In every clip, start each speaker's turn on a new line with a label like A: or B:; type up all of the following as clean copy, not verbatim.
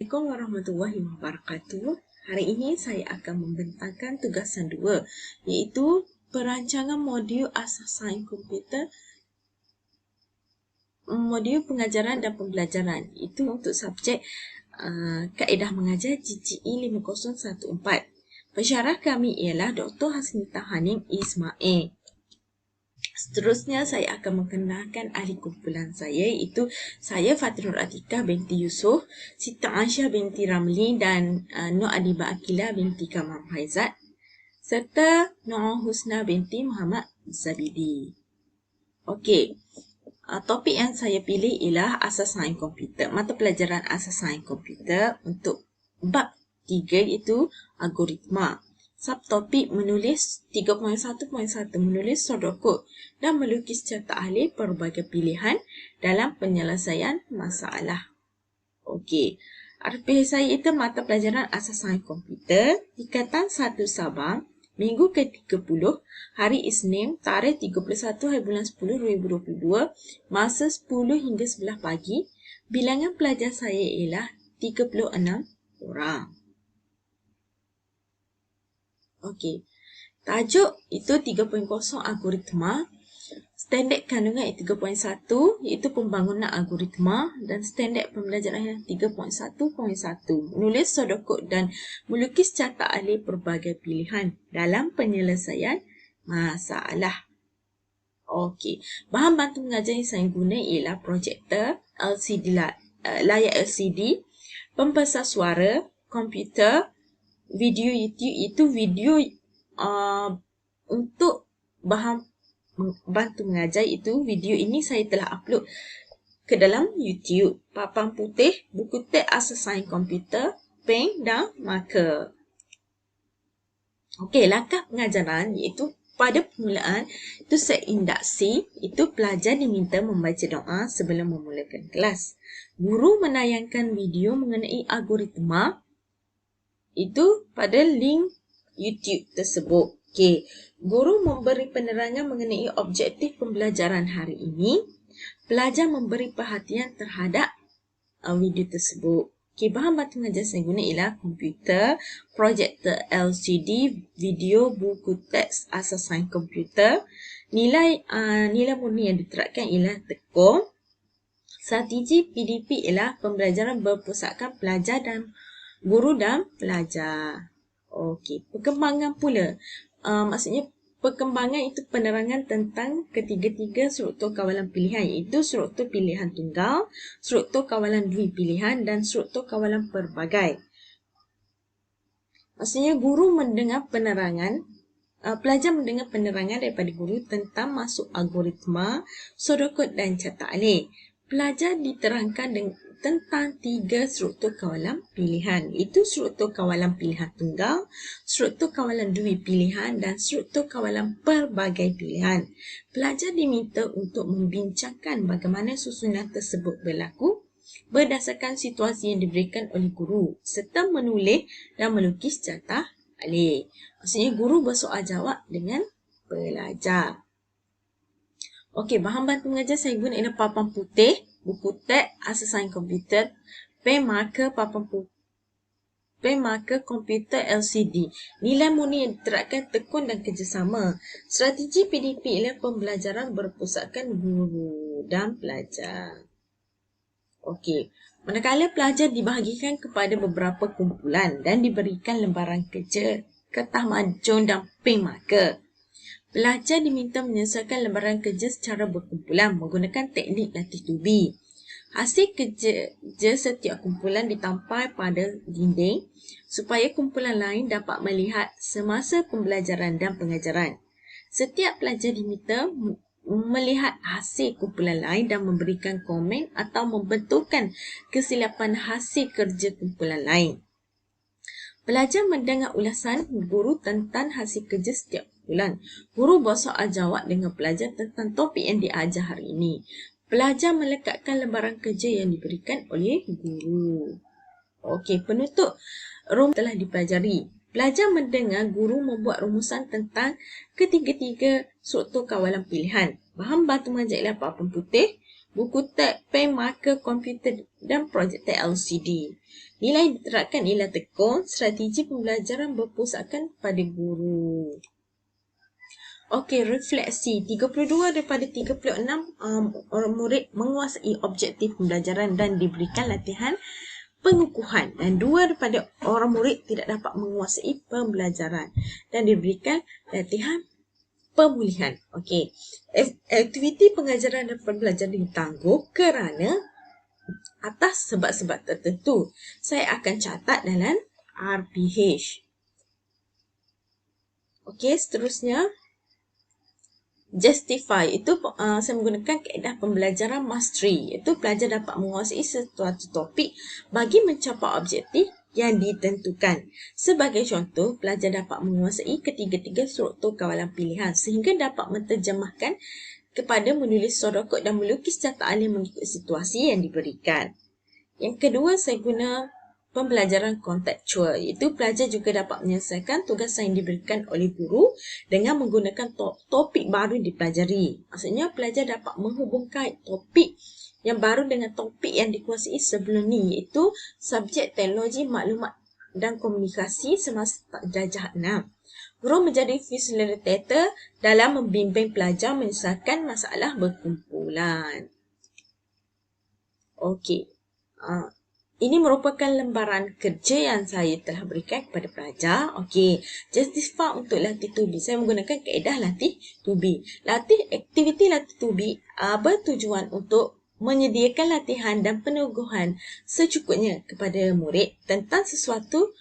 A: Assalamualaikum warahmatullahi wabarakatuh. Hari ini saya akan membentangkan tugasan 2, iaitu perancangan modul asas sains komputer, modul pengajaran dan pembelajaran. Itu untuk subjek kaedah mengajar GCE 5014. Pensyarah kami ialah Dr. Hasnita Haning Ismail. Seterusnya saya akan mengenalkan ahli kumpulan saya, iaitu saya Fatirul Atikah binti Yusof, Siti Aisyah binti Ramli dan Nur Adibah Akilah binti Kamal Haizat, serta Nur Husna binti Muhammad Zabidi. Okey, topik yang saya pilih ialah asas sains komputer, mata pelajaran asas sains komputer untuk bab 3 iaitu algoritma. Subtopik menulis 3.1.1 menulis sodokod dan melukis cerita ahli pelbagai pilihan dalam penyelesaian masalah. Okey, RPH saya itu mata pelajaran asas sains komputer, Ikatan 1 Sabang, minggu ke-30, hari Isnin, tarikh 31 hari bulan 10 2022, masa 10 hingga 11 pagi. Bilangan pelajar saya ialah 36 orang. Okey, tajuk itu 3.0 algoritma, standard kandungan 3.1 iaitu pembangunan algoritma dan standard pembelajaran 3.1.1 menulis sodokod dan melukis carta ahli pelbagai pilihan dalam penyelesaian masalah. Okey, bahan bantu mengajar yang saya guna ialah projektor, LCD, layar LCD, pembesar suara, komputer, video YouTube. Itu video untuk bahan bantu mengajar. Itu video ini saya telah upload ke dalam YouTube. Papan putih, buku teks asas sains komputer, pen dan marker. Okey, langkah pengajaran iaitu pada permulaan itu set induksi, itu pelajar diminta membaca doa sebelum memulakan kelas. Guru menayangkan video mengenai algoritma itu pada link YouTube tersebut. Okey, guru memberi penerangan mengenai objektif pembelajaran hari ini. Pelajar memberi perhatian terhadap video tersebut. Okey, bahan bantu mengajar saya guna ialah komputer, projektor LCD, video, buku teks asas sains komputer. Nilai murni yang diterapkan ialah tekung. Strategi PDP ialah pembelajaran berpusatkan pelajar dan guru dan pelajar. Okey, perkembangan pula. Maksudnya perkembangan itu penerangan tentang ketiga-tiga struktur kawalan pilihan, iaitu struktur pilihan tunggal, struktur kawalan dui pilihan dan struktur kawalan pelbagai. Maksudnya guru mendengar penerangan, pelajar mendengar penerangan daripada guru tentang masuk algoritma, sodokod dan carta ahli. Pelajar diterangkan tentang 3 struktur kawalan pilihan, itu struktur kawalan pilihan tunggal, struktur kawalan dui pilihan dan struktur kawalan pelbagai pilihan. Pelajar diminta untuk membincangkan bagaimana susunan tersebut berlaku berdasarkan situasi yang diberikan oleh guru serta menulis dan melukis carta ahli. Maksudnya guru bersoal jawab dengan pelajar. Okey, bahan bantu mengajar saya guna ialah papan putih, buku teks asas sains komputer, pen marker, pen marker, komputer LCD. Nilai murni yang diterapkan tekun dan kerjasama. Strategi PDP ialah pembelajaran berpusatkan guru dan pelajar. Okey, manakala pelajar dibahagikan kepada beberapa kumpulan dan diberikan lembaran kerja, kertas mancung dan pen marker. Pelajar diminta menyelesaikan lembaran kerja secara berkumpulan menggunakan teknik latih tubi. Hasil kerja setiap kumpulan ditampal pada dinding supaya kumpulan lain dapat melihat semasa pembelajaran dan pengajaran. Setiap pelajar diminta melihat hasil kumpulan lain dan memberikan komen atau membenturkan kesilapan hasil kerja kumpulan lain. Pelajar mendengar ulasan guru tentang hasil kerja setiap kumpulan. Guru bersoal jawab dengan pelajar tentang topik yang diajar hari ini. Pelajar melekatkan lembaran kerja yang diberikan oleh guru. Okey, penutup rumus telah dipelajari. Pelajar mendengar guru membuat rumusan tentang ketiga-tiga struktur kawalan pilihan. Bahan bantu mengajar ialah papan putih, buku tab, pen, marker, komputer dan projektor LCD. Nilai yang diterapkan ialah tekun, strategi pembelajaran berpusatkan pada guru. Okey, refleksi. 32 daripada 36 orang murid menguasai objektif pembelajaran dan diberikan latihan pengukuhan. Dan 2 daripada orang murid tidak dapat menguasai pembelajaran dan diberikan latihan pemulihan. Okey. Aktiviti pengajaran dan pembelajaran ditangguh kerana atas sebab-sebab tertentu. Saya akan catat dalam RPH. Okey, seterusnya justify. Itu saya menggunakan kaedah pembelajaran mastery. Iaitu pelajar dapat menguasai sesuatu topik bagi mencapai objektif yang ditentukan. Sebagai contoh, pelajar dapat menguasai ketiga-tiga struktur kawalan pilihan sehingga dapat menterjemahkan kepada menulis sodokod dan melukis cataan yang mengikut situasi yang diberikan. Yang kedua, saya guna pembelajaran kontekstual, iaitu pelajar juga dapat menyelesaikan tugas yang diberikan oleh guru dengan menggunakan topik baru dipelajari. Maksudnya pelajar dapat menghubungkan topik yang baru dengan topik yang dikuasai sebelum ni, iaitu subjek teknologi maklumat dan komunikasi semasa darjah 6. Guru menjadi fasilitator dalam membimbing pelajar menyelesaikan masalah berkumpulan. Okey. Ini merupakan lembaran kerja yang saya telah berikan kepada pelajar. Okey, justify untuk latih tubi. Saya menggunakan kaedah latih tubi. Aktiviti latih tubi bertujuan untuk menyediakan latihan dan peneguhan secukupnya kepada murid tentang sesuatu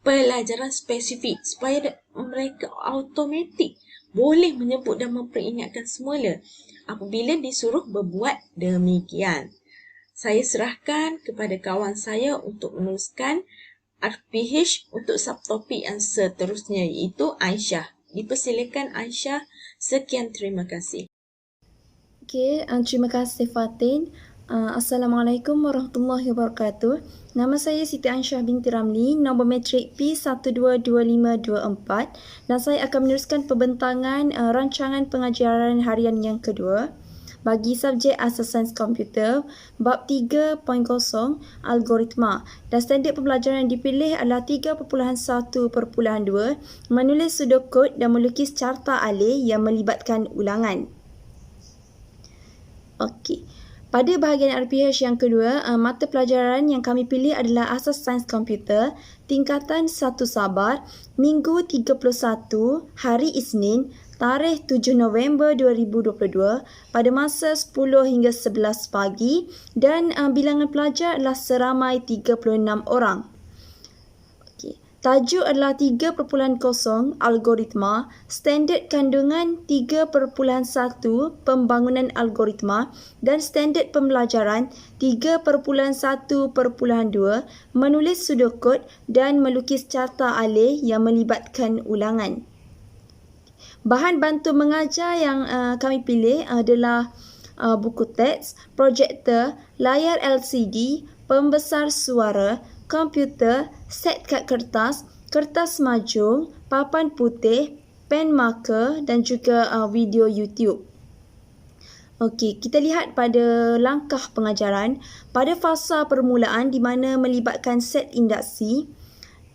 A: pelajaran spesifik supaya mereka automatik boleh menyebut dan memperingatkan semula apabila disuruh berbuat demikian. Saya serahkan kepada kawan saya untuk menuliskan RPH untuk subtopik yang seterusnya, iaitu Aisyah. Dipersilakan Aisyah. Sekian, terima kasih.
B: Okey, terima kasih Fatin. Assalamualaikum warahmatullahi wabarakatuh. Nama saya Siti Aisyah binti Ramli, nombor matrik P122524 dan saya akan meneruskan pembentangan rancangan pengajaran harian yang kedua bagi subjek Asas Sains Komputer, bab 3.0 Algoritma dan standard pembelajaran yang dipilih adalah 3.1.2 menulis pseudokod dan melukis carta alih yang melibatkan ulangan. Okey. Pada bahagian RPH yang kedua, mata pelajaran yang kami pilih adalah Asas Sains Komputer, tingkatan 1 Sabar, Minggu 31, hari Isnin, tarikh 7 November 2022 pada masa 10 hingga 11 pagi dan bilangan pelajar adalah seramai 36 orang. Tajuk adalah 3.0 Algoritma, standard kandungan 3.1 Pembangunan Algoritma dan standard pembelajaran 3.1.2 menulis pseudokod dan melukis carta alih yang melibatkan ulangan. Bahan bantu mengajar yang kami pilih adalah buku teks, projektor, layar LCD, pembesar suara, komputer, set kad kertas, kertas majung, papan putih, pen marker dan juga video YouTube. Okey, kita lihat pada langkah pengajaran. Pada fasa permulaan di mana melibatkan set induksi,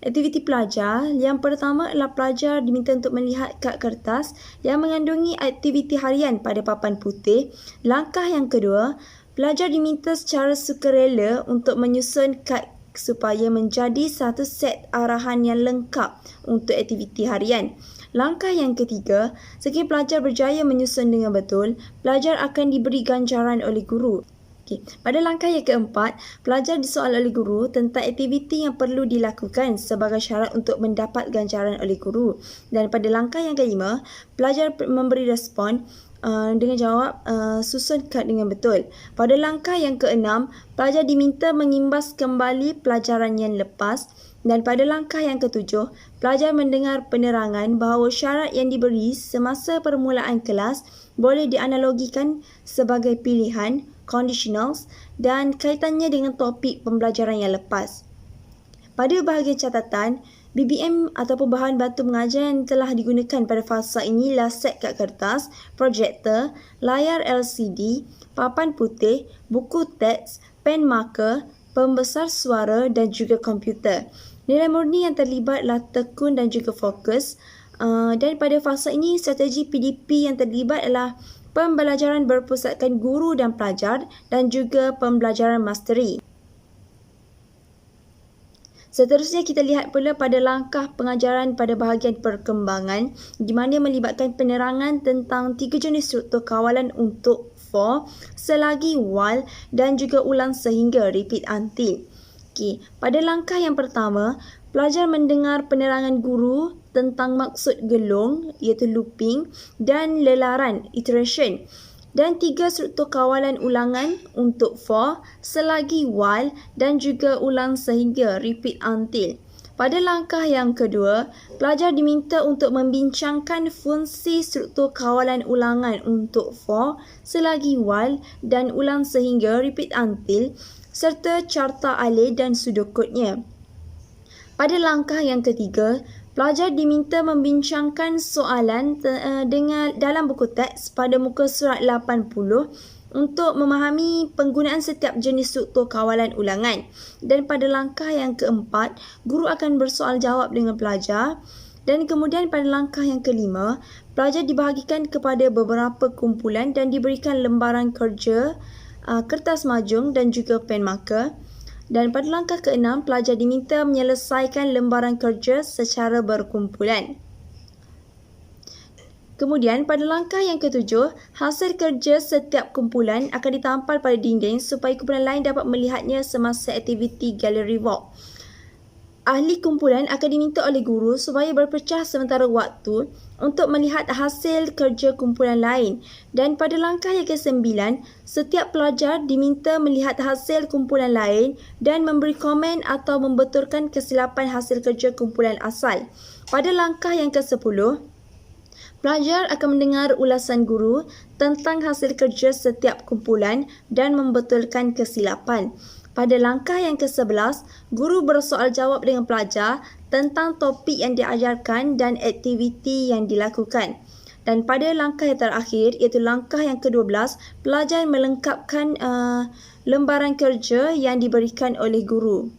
B: aktiviti pelajar yang pertama adalah pelajar diminta untuk melihat kad kertas yang mengandungi aktiviti harian pada papan putih. Langkah yang kedua, pelajar diminta secara sukarela untuk menyusun kad supaya menjadi satu set arahan yang lengkap untuk aktiviti harian. Langkah yang ketiga, sekiranya pelajar berjaya menyusun dengan betul, pelajar akan diberi ganjaran oleh guru. Okey. Pada langkah yang keempat, pelajar disoal oleh guru tentang aktiviti yang perlu dilakukan sebagai syarat untuk mendapat ganjaran oleh guru. Dan pada langkah yang kelima, pelajar memberi respon dengan jawab susun kad dengan betul. Pada langkah yang keenam, pelajar diminta mengimbas kembali pelajaran yang lepas. Dan pada langkah yang ketujuh, pelajar mendengar penerangan bahawa syarat yang diberi semasa permulaan kelas boleh dianalogikan sebagai pilihan, conditionals dan kaitannya dengan topik pembelajaran yang lepas. Pada bahagian catatan, BBM ataupun bahan bantu mengajar yang telah digunakan pada fasa ini ialah set kad kertas, projektor, layar LCD, papan putih, buku teks, pen marker, pembesar suara dan juga komputer. Nilai murni yang terlibat adalah tekun dan juga fokus. Dan pada fasa ini, strategi PDP yang terlibat adalah pembelajaran berpusatkan guru dan pelajar dan juga pembelajaran masteri. Seterusnya kita lihat pula pada langkah pengajaran pada bahagian perkembangan di mana melibatkan penerangan tentang 3 jenis struktur kawalan untuk for, selagi, while dan juga ulang sehingga repeat until. Okey, pada langkah yang pertama, pelajar mendengar penerangan guru tentang maksud gelung iaitu looping dan lelaran iteration. Dan 3 struktur kawalan ulangan untuk for, selagi, while dan juga ulang sehingga repeat until. Pada langkah yang kedua, pelajar diminta untuk membincangkan fungsi struktur kawalan ulangan untuk for, selagi, while dan ulang sehingga repeat until serta carta alih dan sudokotnya. Pada langkah yang ketiga, pelajar diminta membincangkan soalan dalam buku teks pada muka surat 80 untuk memahami penggunaan setiap jenis struktur kawalan ulangan. Dan pada langkah yang keempat, guru akan bersoal jawab dengan pelajar. Dan kemudian pada langkah yang kelima, pelajar dibahagikan kepada beberapa kumpulan dan diberikan lembaran kerja, kertas majung dan juga pen marker. Dan pada langkah ke-6, pelajar diminta menyelesaikan lembaran kerja secara berkumpulan. Kemudian pada langkah yang ke-7, hasil kerja setiap kumpulan akan ditampal pada dinding supaya kumpulan lain dapat melihatnya semasa aktiviti gallery walk. Ahli kumpulan akan diminta oleh guru supaya berpecah sementara waktu untuk melihat hasil kerja kumpulan lain. Dan pada langkah yang ke-9, setiap pelajar diminta melihat hasil kumpulan lain dan memberi komen atau membetulkan kesilapan hasil kerja kumpulan asal. Pada langkah yang ke-10, pelajar akan mendengar ulasan guru tentang hasil kerja setiap kumpulan dan membetulkan kesilapan. Pada langkah yang ke-11, guru bersoal jawab dengan pelajar tentang topik yang diajarkan dan aktiviti yang dilakukan. Dan pada langkah yang terakhir, iaitu langkah yang ke-12, pelajar melengkapkan lembaran kerja yang diberikan oleh guru.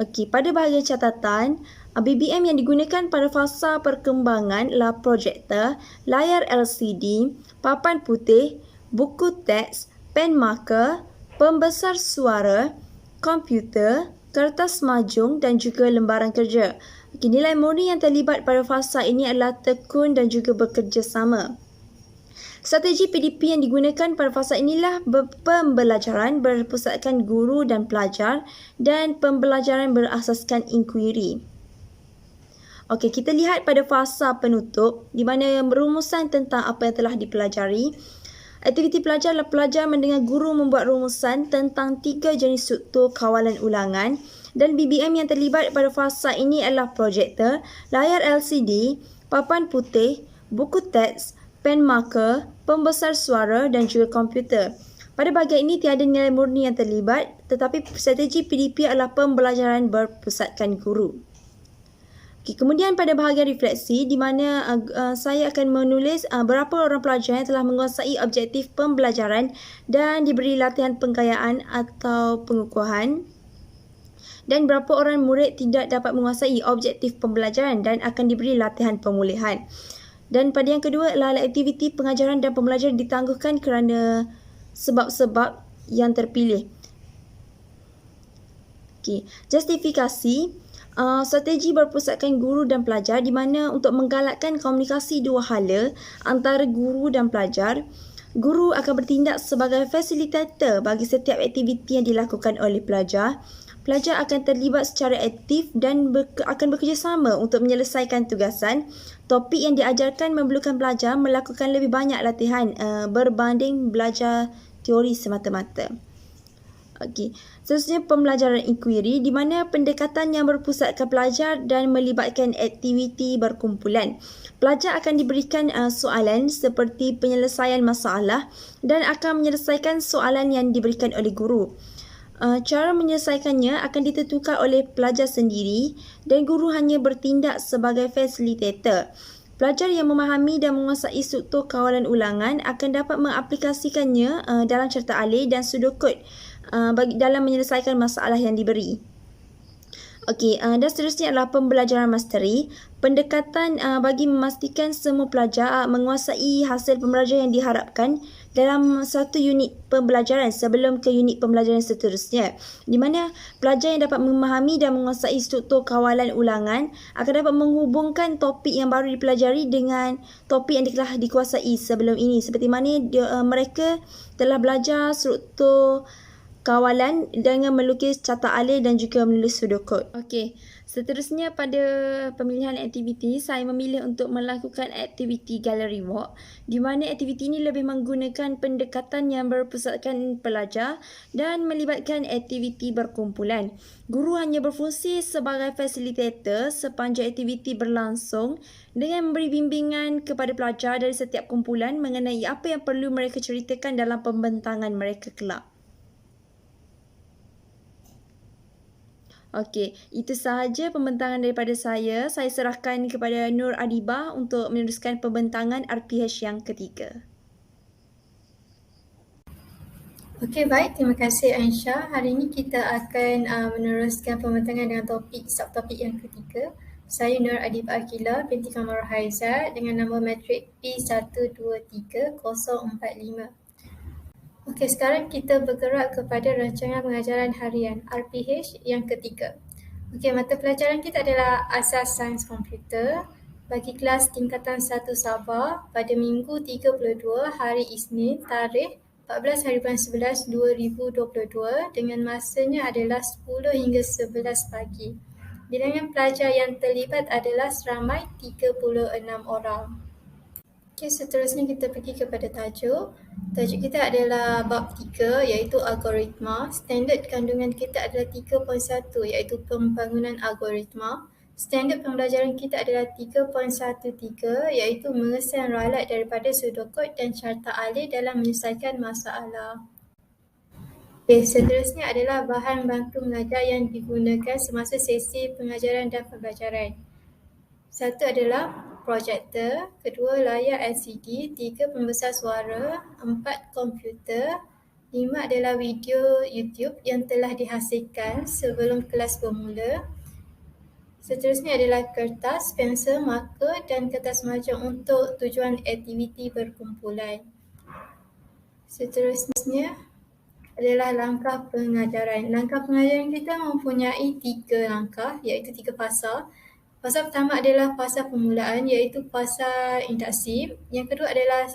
B: Okey, pada bahagian catatan, BBM yang digunakan pada fasa perkembangan ialah projektor, layar LCD, papan putih, buku teks, pen marker, pembesar suara, komputer, kertas majung dan juga lembaran kerja. Okay, nilai murni yang terlibat pada fasa ini adalah tekun dan juga bekerjasama. Strategi PDP yang digunakan pada fasa inilah pembelajaran berpusatkan guru dan pelajar dan pembelajaran berasaskan inquiry. Okey, kita lihat pada fasa penutup di mana rumusan tentang apa yang telah dipelajari. Aktiviti pelajar adalah pelajar mendengar guru membuat rumusan tentang 3 jenis struktur kawalan ulangan dan BBM yang terlibat pada fasa ini adalah projektor, layar LCD, papan putih, buku teks, pen marker, pembesar suara dan juga komputer. Pada bahagian ini tiada nilai murni yang terlibat tetapi strategi PDP adalah pembelajaran berpusatkan guru. Okay, kemudian pada bahagian refleksi di mana saya akan menulis berapa orang pelajar yang telah menguasai objektif pembelajaran dan diberi latihan penggayaan atau pengukuhan dan berapa orang murid tidak dapat menguasai objektif pembelajaran dan akan diberi latihan pemulihan. Dan pada yang kedua adalah aktiviti pengajaran dan pembelajaran ditangguhkan kerana sebab-sebab yang terpilih. Okay, justifikasi. Strategi berpusatkan guru dan pelajar di mana untuk menggalakkan komunikasi dua hala antara guru dan pelajar, guru akan bertindak sebagai fasilitator bagi setiap aktiviti yang dilakukan oleh pelajar. Pelajar akan terlibat secara aktif dan akan bekerjasama untuk menyelesaikan tugasan. Topik yang diajarkan memerlukan pelajar melakukan lebih banyak latihan berbanding belajar teori semata-mata. Okey, seterusnya pembelajaran inquiry di mana pendekatan yang berpusatkan pelajar dan melibatkan aktiviti berkumpulan. Pelajar akan diberikan soalan seperti penyelesaian masalah dan akan menyelesaikan soalan yang diberikan oleh guru. Cara menyelesaikannya akan ditentukan oleh pelajar sendiri dan guru hanya bertindak sebagai fasilitator. Pelajar yang memahami dan menguasai struktur kawalan ulangan akan dapat mengaplikasikannya dalam cerita alih dan sudokod dalam menyelesaikan masalah yang diberi. Okey, dan seterusnya adalah pembelajaran masteri. Pendekatan bagi memastikan semua pelajar menguasai hasil pembelajaran yang diharapkan dalam satu unit pembelajaran sebelum ke unit pembelajaran seterusnya. Di mana pelajar yang dapat memahami dan menguasai struktur kawalan ulangan akan dapat menghubungkan topik yang baru dipelajari dengan topik yang telah dikuasai sebelum ini. Seperti mana mereka telah belajar struktur kawalan dengan melukis carta alih dan juga menulis sudokod. Okey, seterusnya pada pemilihan aktiviti, saya memilih untuk melakukan aktiviti gallery walk, di mana aktiviti ini lebih menggunakan pendekatan yang berpusatkan pelajar dan melibatkan aktiviti berkumpulan. Guru hanya berfungsi sebagai fasilitator sepanjang aktiviti berlangsung dengan memberi bimbingan kepada pelajar dari setiap kumpulan mengenai apa yang perlu mereka ceritakan dalam pembentangan mereka kelak. Okey, itu sahaja pembentangan daripada saya. Saya serahkan kepada Nur Adibah untuk meneruskan pembentangan RPH yang ketiga.
C: Okey, baik. Terima kasih Aisyah. Hari ini kita akan meneruskan pembentangan dengan subtopik yang ketiga. Saya Nur Adibah Akila binti Kamar Haizat dengan nombor matrik P123045. Okey, sekarang kita bergerak kepada rancangan pengajaran harian RPH yang ketiga. Okey, mata pelajaran kita adalah Asas Sains Komputer bagi kelas tingkatan 1 Sabah pada Minggu 32 hari Isnin tarikh 14 hari bulan 11 2022 dengan masanya adalah 10 hingga 11 pagi. Bilangan pelajar yang terlibat adalah seramai 36 orang. Okey, seterusnya kita pergi kepada tajuk. Tajuk kita adalah bab 3 iaitu algoritma. Standard kandungan kita adalah 3.1 iaitu pembangunan algoritma. Standard pembelajaran kita adalah 3.13 iaitu mengesan ralat daripada sudokod dan carta alih dalam menyelesaikan masalah. Okey, seterusnya adalah bahan bantu mengajar yang digunakan semasa sesi pengajaran dan pembelajaran. Satu adalah projektor, kedua layar LCD, tiga pembesar suara, 4 komputer, 5 adalah video YouTube yang telah dihasilkan sebelum kelas bermula. Seterusnya adalah kertas, pensel, marker dan kertas mahjong untuk tujuan aktiviti berkumpulan. Seterusnya adalah langkah pengajaran. Langkah pengajaran kita mempunyai 3 langkah iaitu 3 fasa. Fasa pertama adalah fasa permulaan iaitu fasa interaksi. Yang kedua adalah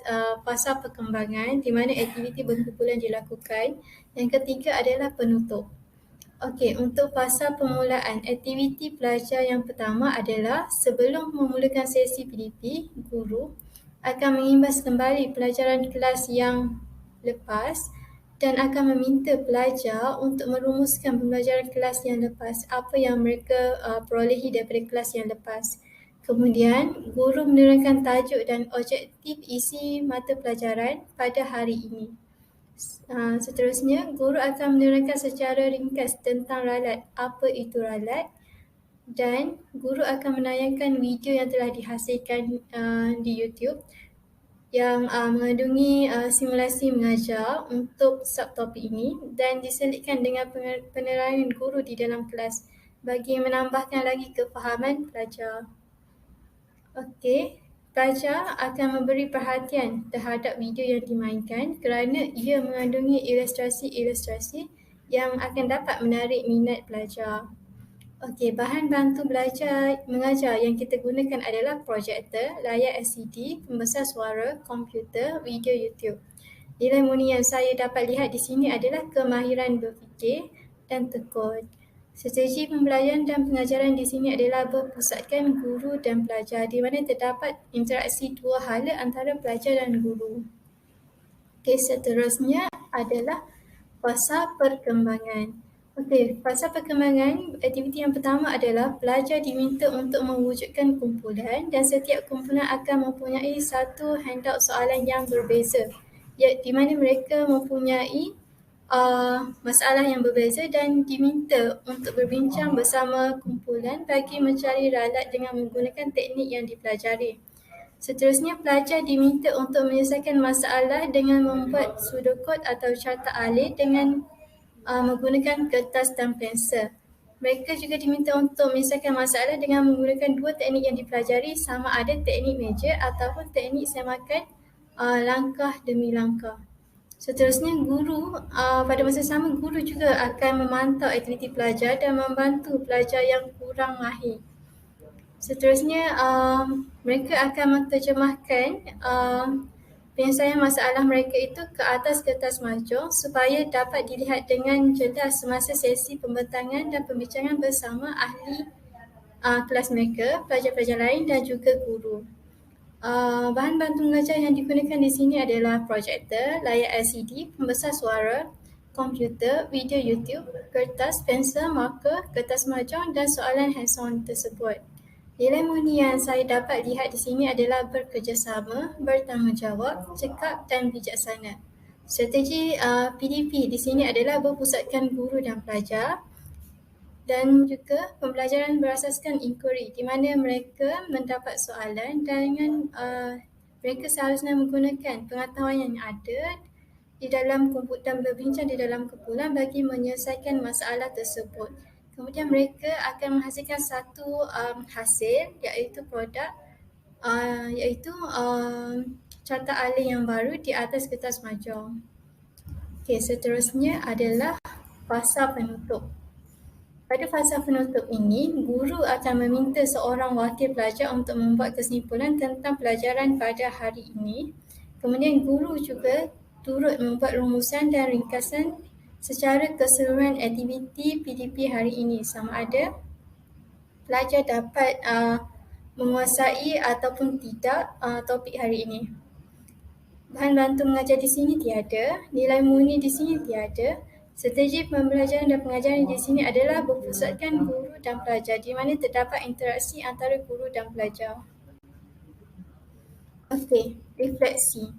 C: fasa perkembangan di mana aktiviti berkumpulan dilakukan. Yang ketiga adalah penutup. Okey, untuk fasa permulaan, aktiviti pelajar yang pertama adalah sebelum memulakan sesi PDP, guru akan mengimbas kembali pelajaran kelas yang lepas dan akan meminta pelajar untuk merumuskan pembelajaran kelas yang lepas, apa yang mereka perolehi daripada kelas yang lepas. Kemudian, guru menerangkan tajuk dan objektif isi mata pelajaran pada hari ini. Seterusnya, guru akan menerangkan secara ringkas tentang ralat, apa itu ralat, dan guru akan menayangkan video yang telah dihasilkan di YouTube yang mengandungi simulasi mengajar untuk subtopik ini dan diselitkan dengan penerangan guru di dalam kelas bagi menambahkan lagi kefahaman pelajar. Okey, pelajar akan memberi perhatian terhadap video yang dimainkan kerana ia mengandungi ilustrasi-ilustrasi yang akan dapat menarik minat pelajar. Okey, bahan bantu belajar mengajar yang kita gunakan adalah projektor, layar LCD, pembesar suara, komputer, video YouTube. Nilai murni yang saya dapat lihat di sini adalah kemahiran berfikir dan tekun. Strategi pembelajaran dan pengajaran di sini adalah berpusatkan guru dan pelajar di mana terdapat interaksi dua hala antara pelajar dan guru. Okey, seterusnya adalah fasa perkembangan. Okey, fasa perkembangan, aktiviti yang pertama adalah pelajar diminta untuk mewujudkan kumpulan dan setiap kumpulan akan mempunyai satu handout soalan yang berbeza di mana mereka mempunyai masalah yang berbeza dan diminta untuk berbincang bersama kumpulan bagi mencari ralat dengan menggunakan teknik yang dipelajari. Seterusnya, pelajar diminta untuk menyelesaikan masalah dengan membuat pseudocode atau carta alih dengan menggunakan kertas dan pensel. Mereka juga diminta untuk menyelesaikan masalah dengan menggunakan dua teknik yang dipelajari, sama ada teknik meja ataupun teknik semakan langkah demi langkah. Seterusnya, pada masa sama guru juga akan memantau aktiviti pelajar dan membantu pelajar yang kurang mahir. Seterusnya, mereka akan menterjemahkan penyelesaian masalah mereka itu ke atas kertas mahjong supaya dapat dilihat dengan jelas semasa sesi pembentangan dan pembincangan bersama ahli kelas mereka, pelajar-pelajar lain dan juga guru. Bahan bantu mengajar yang digunakan di sini adalah projektor, layar LCD, pembesar suara, komputer, video YouTube, kertas, pensel, marker, kertas mahjong dan soalan hands-on tersebut. Nilai murni yang saya dapat lihat di sini adalah bekerjasama, bertanggungjawab, cekap dan bijaksana. Strategi PDP di sini adalah berpusatkan guru dan pelajar, dan juga pembelajaran berasaskan inquiry di mana mereka mendapat soalan dengan mereka seharusnya menggunakan pengetahuan yang ada di dalam komputer dan berbincang di dalam kumpulan bagi menyelesaikan masalah tersebut. Kemudian mereka akan menghasilkan satu hasil iaitu produk iaitu carta alih yang baru di atas kertas mahjong. Okey, seterusnya adalah fasa penutup. Pada fasa penutup ini, guru akan meminta seorang wakil pelajar untuk membuat kesimpulan tentang pelajaran pada hari ini. Kemudian guru juga turut membuat rumusan dan ringkasan secara keseluruhan aktiviti PDP hari ini, sama ada pelajar dapat menguasai ataupun tidak topik hari ini. Bahan bantu mengajar di sini tiada, nilai murni di sini tiada. Strategi pembelajaran dan pengajaran di sini adalah berpusatkan guru dan pelajar di mana terdapat interaksi antara guru dan pelajar. Okey, refleksi.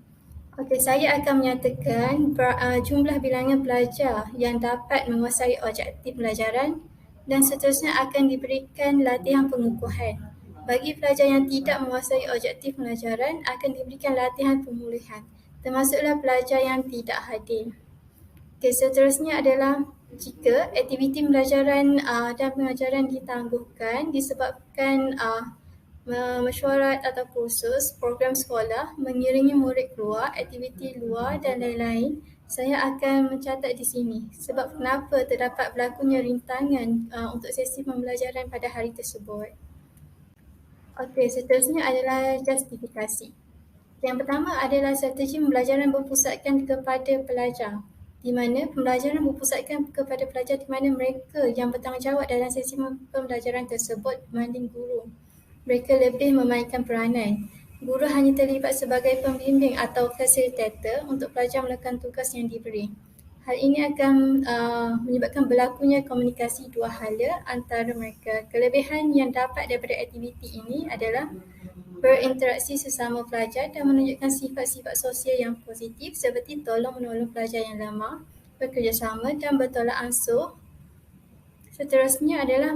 C: Okey, saya akan menyatakan jumlah bilangan pelajar yang dapat menguasai objektif pelajaran dan seterusnya akan diberikan latihan pengukuhan. Bagi pelajar yang tidak menguasai objektif pelajaran akan diberikan latihan pemulihan, termasuklah pelajar yang tidak hadir. Okey, seterusnya adalah jika aktiviti pembelajaran dan pengajaran ditangguhkan disebabkan mesyuarat atau kursus, program sekolah, mengiringi murid keluar, aktiviti luar dan lain-lain, saya akan mencatat di sini sebab kenapa terdapat berlakunya rintangan untuk sesi pembelajaran pada hari tersebut. Okey, seterusnya adalah justifikasi. Yang pertama adalah strategi pembelajaran berpusatkan kepada pelajar, di mana pembelajaran berpusatkan kepada pelajar di mana mereka yang bertanggungjawab dalam sesi pembelajaran tersebut berbanding guru. Mereka lebih memainkan peranan. Guru hanya terlibat sebagai pembimbing atau fasilitator untuk pelajar melakukan tugas yang diberi. Hal ini akan menyebabkan berlakunya komunikasi dua hala antara mereka. Kelebihan yang dapat daripada aktiviti ini adalah berinteraksi sesama pelajar dan menunjukkan sifat-sifat sosial yang positif seperti tolong-menolong pelajar yang lemah, bekerjasama dan bertolak ansur. Seterusnya adalah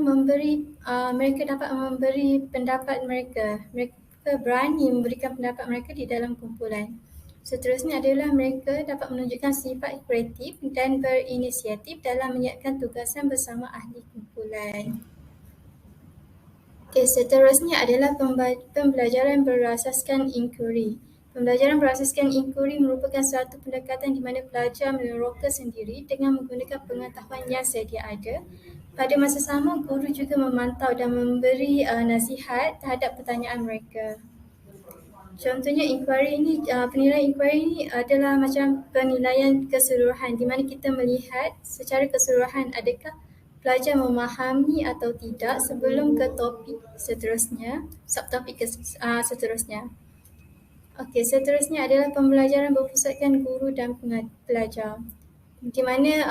C: mereka dapat memberi pendapat mereka. Mereka berani memberikan pendapat mereka di dalam kumpulan. Seterusnya adalah mereka dapat menunjukkan sifat kreatif dan berinisiatif dalam menyiapkan tugasan bersama ahli kumpulan. Okey, seterusnya adalah pembelajaran berasaskan inquiry. Pembelajaran berasaskan inquiry merupakan suatu pendekatan di mana pelajar meneroka sendiri dengan menggunakan pengetahuan yang sedia ada. Pada masa sama, guru juga memantau dan memberi nasihat terhadap pertanyaan mereka. Contohnya penilaian inquiry ini adalah macam penilaian keseluruhan di mana kita melihat secara keseluruhan adakah pelajar memahami atau tidak sebelum ke topik seterusnya, subtopik seterusnya. Okey, seterusnya adalah pembelajaran berpusatkan guru dan pelajar. Di mana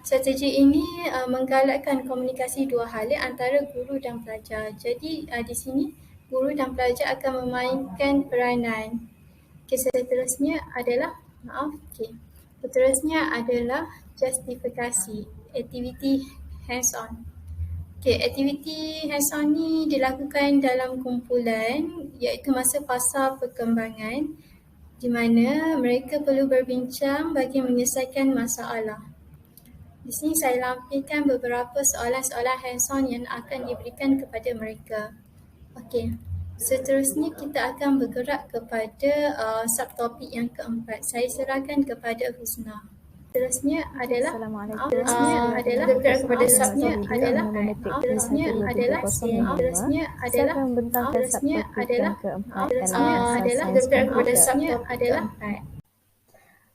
C: strategi ini menggalakkan komunikasi dua hala antara guru dan pelajar. Jadi di sini guru dan pelajar akan memainkan peranan. Okey, seterusnya adalah Seterusnya adalah justifikasi, aktiviti hands-on. Okay, aktiviti hands-on ni dilakukan dalam kumpulan iaitu masa fasa perkembangan di mana mereka perlu berbincang bagi menyelesaikan masalah. Di sini saya lampirkan beberapa soalan-soalan hands-on yang akan diberikan kepada mereka. Okey, seterusnya kita akan bergerak kepada subtopik yang keempat. Saya serahkan kepada Husna. Seterusnya adalah
D: Assalamualaikum.
C: bergerak kepada subnya adalah
D: Seterusnya adalah saya akan membentangkan subtopik yang keempat dalam asas sains komputer.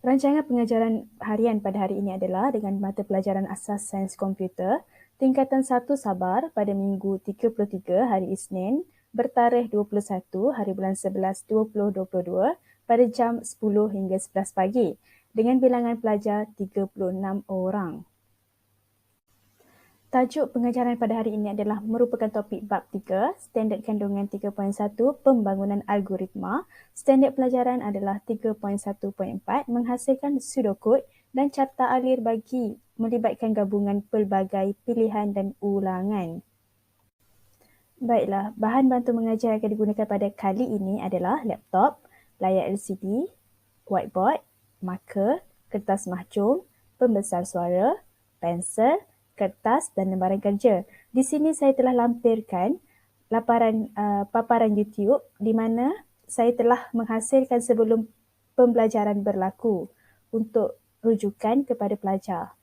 D: Rancangan pengajaran harian pada hari ini adalah dengan mata pelajaran asas sains komputer tingkatan 1 Sabah pada Minggu 33 hari Isnin bertarikh 21 hari bulan 11 2022 pada jam 10 hingga 11 pagi dengan bilangan pelajar 36 orang. Tajuk pengajaran pada hari ini adalah merupakan topik bab 3, standard kandungan 3.1, pembangunan algoritma. Standard pelajaran adalah 3.1.4, menghasilkan pseudocode dan carta alir bagi melibatkan gabungan pelbagai pilihan dan ulangan. Baiklah, bahan bantu mengajar yang akan digunakan pada kali ini adalah laptop, layar LCD, whiteboard, marker, kertas mahjong, pembesar suara, pensel, kertas dan lembaran kerja. Di sini saya telah lampirkan paparan YouTube di mana saya telah menghasilkan sebelum pembelajaran berlaku untuk rujukan kepada pelajar.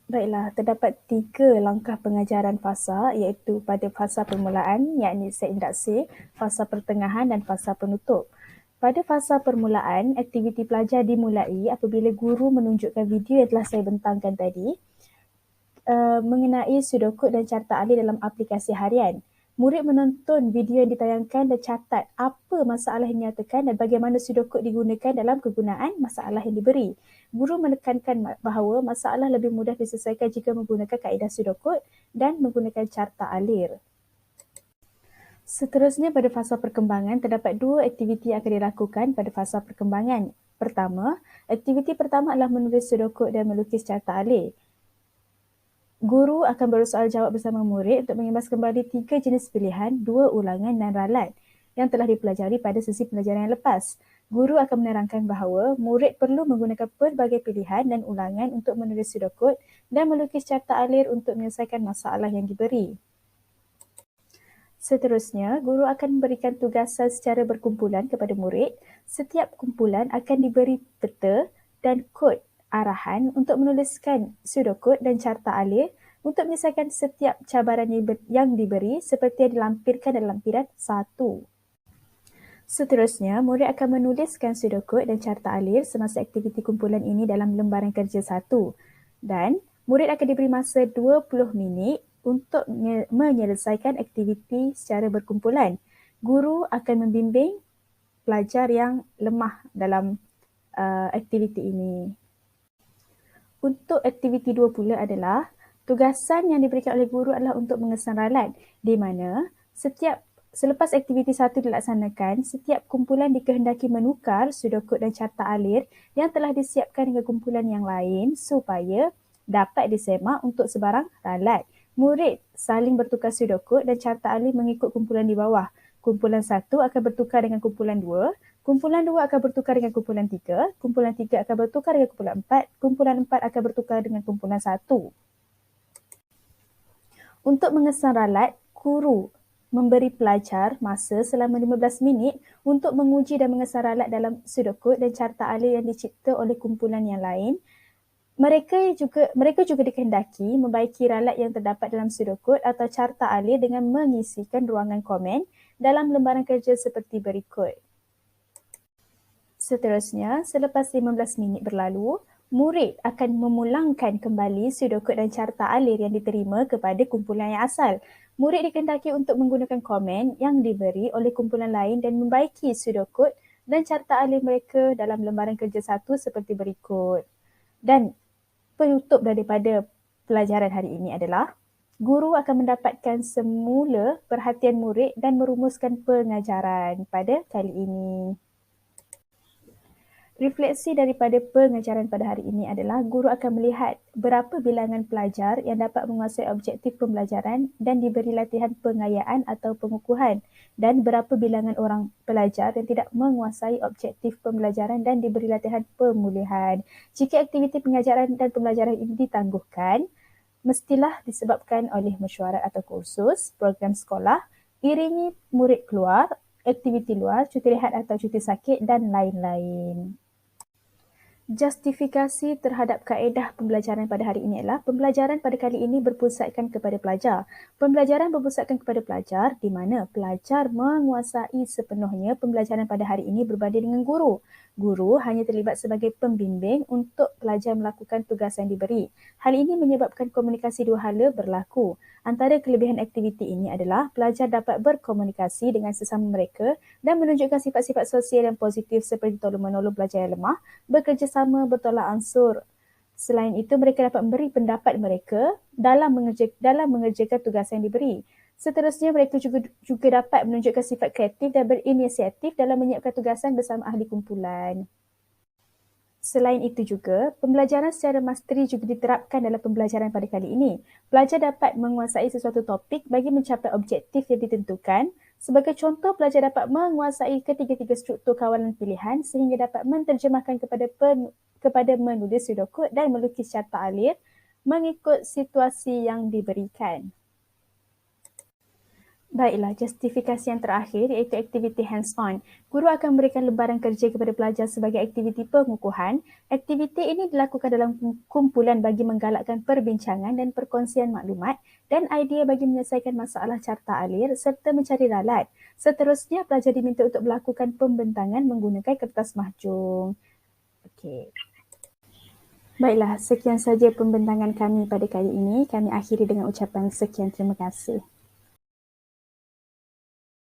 D: Baiklah, terdapat 3 langkah pengajaran fasa iaitu pada fasa permulaan yakni set induksi, fasa pertengahan dan fasa penutup. Pada fasa permulaan, aktiviti pelajar dimulai apabila guru menunjukkan video yang telah saya bentangkan tadi mengenai pseudocode dan carta alir dalam aplikasi harian. Murid menonton video yang ditayangkan dan catat apa masalah yang dinyatakan dan bagaimana pseudocode digunakan dalam kegunaan masalah yang diberi. Guru menekankan bahawa masalah lebih mudah diselesaikan jika menggunakan kaedah pseudocode dan menggunakan carta alir. Seterusnya pada fasa perkembangan, terdapat 2 aktiviti yang akan dilakukan pada fasa perkembangan. Pertama, aktiviti pertama adalah menulis pseudocode dan melukis carta alir. Guru akan bersoal jawab bersama murid untuk mengimbas kembali 3 jenis pilihan, 2 ulangan dan ralat yang telah dipelajari pada sesi pelajaran yang lepas. Guru akan menerangkan bahawa murid perlu menggunakan pelbagai pilihan dan ulangan untuk menulis pseudocode dan melukis carta alir untuk menyelesaikan masalah yang diberi. Seterusnya, guru akan memberikan tugasan secara berkumpulan kepada murid. Setiap kumpulan akan diberi peta dan kod arahan untuk menuliskan pseudocode dan carta alir untuk menyelesaikan setiap cabaran yang diberi seperti yang dilampirkan dalam lampiran 1. Seterusnya, murid akan menuliskan pseudocode dan carta alir semasa aktiviti kumpulan ini dalam lembaran kerja 1 dan murid akan diberi masa 20 minit untuk menyelesaikan aktiviti secara berkumpulan. Guru akan membimbing pelajar yang lemah dalam aktiviti ini. Untuk aktiviti 2 pula adalah tugasan yang diberikan oleh guru adalah untuk mengesan ralat di mana selepas aktiviti 1 dilaksanakan, setiap kumpulan dikehendaki menukar pseudocode dan carta alir yang telah disiapkan dengan kumpulan yang lain supaya dapat disemak untuk sebarang ralat. Murid saling bertukar pseudocode dan carta alir mengikut kumpulan di bawah. Kumpulan 1 akan bertukar dengan kumpulan 2, kumpulan 2 akan bertukar dengan kumpulan 3, kumpulan 3 akan bertukar dengan kumpulan 4, kumpulan 4 akan bertukar dengan kumpulan 1. Untuk mengesan ralat, guru memberi pelajar masa selama 15 minit untuk menguji dan mengesan ralat dalam pseudocode dan carta alir yang dicipta oleh kumpulan yang lain. Mereka juga dikehendaki membaiki ralat yang terdapat dalam pseudocode atau carta alir dengan mengisikan ruangan komen dalam lembaran kerja seperti berikut. Seterusnya, selepas 15 minit berlalu, murid akan memulangkan kembali pseudocode dan carta alir yang diterima kepada kumpulan yang asal. Murid dikehendaki untuk menggunakan komen yang diberi oleh kumpulan lain dan membaiki pseudocode dan carta alir mereka dalam lembaran kerja 1 seperti berikut. Dan penutup daripada pelajaran hari ini adalah guru akan mendapatkan semula perhatian murid dan merumuskan pengajaran pada kali ini. Refleksi daripada pengajaran pada hari ini adalah guru akan melihat berapa bilangan pelajar yang dapat menguasai objektif pembelajaran dan diberi latihan pengayaan atau pengukuhan, dan berapa bilangan orang pelajar yang tidak menguasai objektif pembelajaran dan diberi latihan pemulihan. Jika aktiviti pengajaran dan pembelajaran ini ditangguhkan, mestilah disebabkan oleh mesyuarat atau kursus, program sekolah, iringi murid keluar, aktiviti luar, cuti rehat atau cuti sakit dan lain-lain. Justifikasi terhadap kaedah pembelajaran pada hari ini adalah pembelajaran pada kali ini berpusatkan kepada pelajar. Pembelajaran berpusatkan kepada pelajar di mana pelajar menguasai sepenuhnya pembelajaran pada hari ini berbanding dengan guru. Guru hanya terlibat sebagai pembimbing untuk pelajar melakukan tugas yang diberi. Hal ini menyebabkan komunikasi dua hala berlaku. Antara kelebihan aktiviti ini adalah pelajar dapat berkomunikasi dengan sesama mereka dan menunjukkan sifat-sifat sosial yang positif seperti tolong-menolong pelajar yang lemah, bekerjasama, bertolak ansur. Selain itu, mereka dapat memberi pendapat mereka dalam mengerjakan tugas yang diberi. Seterusnya, mereka juga dapat menunjukkan sifat kreatif dan berinisiatif dalam menyiapkan tugasan bersama ahli kumpulan. Selain itu juga, pembelajaran secara masteri juga diterapkan dalam pembelajaran pada kali ini. Pelajar dapat menguasai sesuatu topik bagi mencapai objektif yang ditentukan. Sebagai contoh, pelajar dapat menguasai ketiga-tiga struktur kawalan pilihan sehingga dapat menterjemahkan kepada menulis pseudocode dan melukis carta alir mengikut situasi yang diberikan. Baiklah, justifikasi yang terakhir iaitu aktiviti hands-on. Guru akan memberikan lembaran kerja kepada pelajar sebagai aktiviti pengukuhan. Aktiviti ini dilakukan dalam kumpulan bagi menggalakkan perbincangan dan perkongsian maklumat dan idea bagi menyelesaikan masalah carta alir serta mencari ralat. Seterusnya, pelajar diminta untuk melakukan pembentangan menggunakan kertas mahjong. Okey. Baiklah, sekian saja pembentangan kami pada kali ini. Kami akhiri dengan ucapan sekian terima kasih.